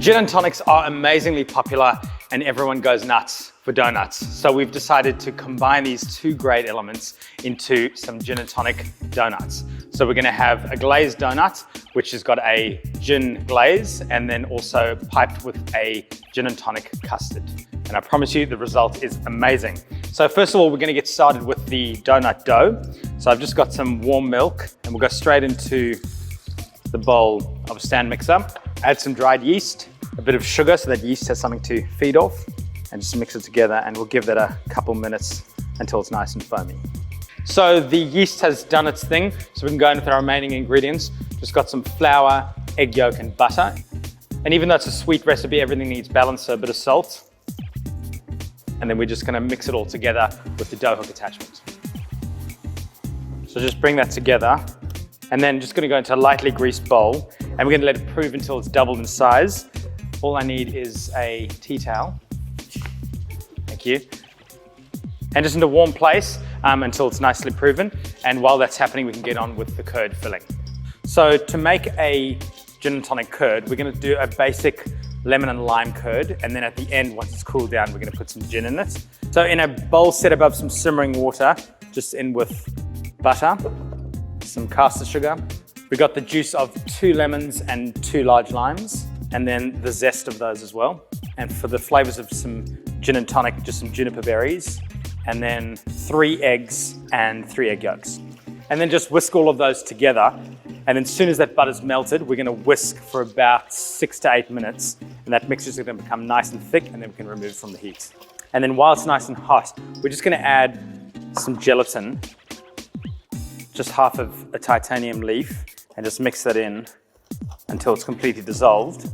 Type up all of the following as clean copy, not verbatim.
Gin and tonics are amazingly popular and everyone goes nuts for donuts. So we've decided to combine these two great elements into some gin and tonic donuts. So we're gonna have a glazed donut, which has got a gin glaze and then also piped with a gin and tonic custard. And I promise you the result is amazing. So first of all, we're gonna get started with the donut dough. So I've just got some warm milk and we'll go straight into the bowl of a stand mixer. Add some dried yeast, a bit of sugar so that yeast has something to feed off, and just mix it together, and we'll give that a couple minutes until it's nice and foamy. So the yeast has done its thing, so we can go in with our remaining ingredients. Just got some flour, egg yolk and butter. And even though it's a sweet recipe, everything needs balance, so a bit of salt. And then we're just gonna mix it all together with the dough hook attachment. So just bring that together, and then just gonna go into a lightly greased bowl, and we're gonna let it prove until it's doubled in size. All I need is a tea towel. Thank you. And just in a warm place until it's nicely proven. And while that's happening, we can get on with the curd filling. So to make a gin and tonic curd, we're gonna do a basic lemon and lime curd. And then at the end, once it's cooled down, we're gonna put some gin in it. So in a bowl set above some simmering water, just in with butter, some caster sugar. We got the juice of 2 lemons and 2 large limes, and then the zest of those as well. And for the flavors of some gin and tonic, just some juniper berries, and then 3 eggs and 3 egg yolks. And then just whisk all of those together. And as soon as that butter's melted, we're gonna whisk for about 6 to 8 minutes. And that mixture is gonna become nice and thick, and then we can remove it from the heat. And then while it's nice and hot, we're just gonna add some gelatin, just half of a titanium leaf, and just mix that in until it's completely dissolved.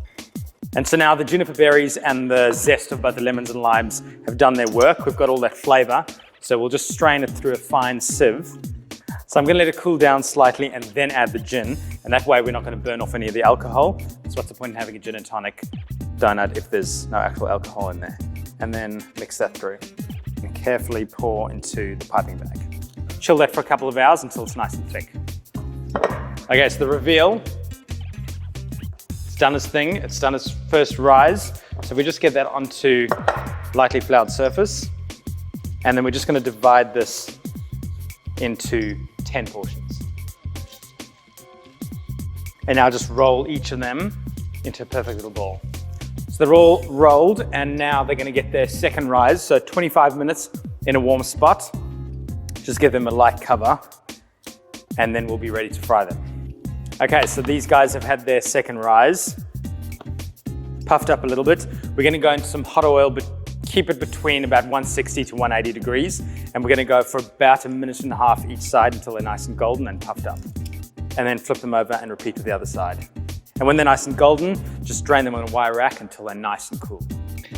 And so now the juniper berries and the zest of both the lemons and limes have done their work. We've got all that flavor. So we'll just strain it through a fine sieve. So I'm gonna let it cool down slightly and then add the gin. And that way we're not gonna burn off any of the alcohol. So what's the point in having a gin and tonic donut if there's no actual alcohol in there? And then mix that through and carefully pour into the piping bag. Chill that for a couple of hours until it's nice and thick. Okay, so the reveal. It's done its thing, it's done its first rise. So we just get that onto lightly floured surface. And then we're just gonna divide this into 10 portions. And now just roll each of them into a perfect little ball. So they're all rolled, and now they're gonna get their second rise. So 25 minutes in a warm spot. Just give them a light cover, and then we'll be ready to fry them. Okay, so these guys have had their second rise, puffed up a little bit. We're gonna go into some hot oil, but keep it between about 160 to 180 degrees. And we're gonna go for about 1.5 minutes each side until they're nice and golden and puffed up. And then flip them over and repeat with the other side. And when they're nice and golden, just drain them on a wire rack until they're nice and cool.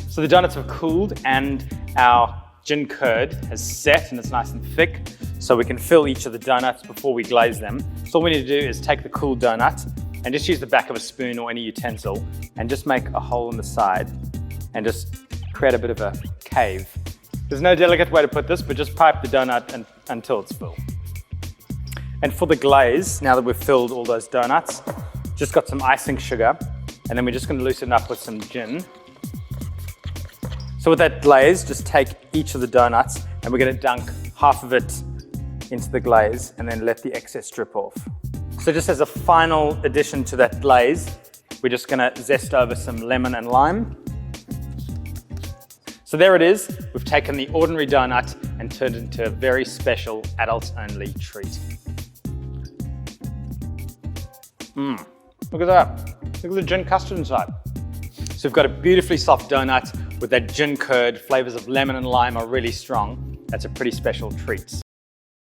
So the donuts have cooled and our gin curd has set and it's nice and thick. So we can fill each of the donuts before we glaze them. So all we need to do is take the cool donut and just use the back of a spoon or any utensil and just make a hole in the side and just create a bit of a cave. There's no delicate way to put this, but just pipe the donut until it's full. And for the glaze, now that we've filled all those donuts, just got some icing sugar, and then we're just gonna loosen up with some gin. So with that glaze, just take each of the donuts and we're gonna dunk half of it into the glaze and then let the excess drip off. So just as a final addition to that glaze, we're just gonna zest over some lemon and lime. So there it is. We've taken the ordinary donut and turned it into a very special adults-only treat. Look at that. Look at the gin custard inside. So we've got a beautifully soft donut with that gin curd. Flavors of lemon and lime are really strong. That's a pretty special treat.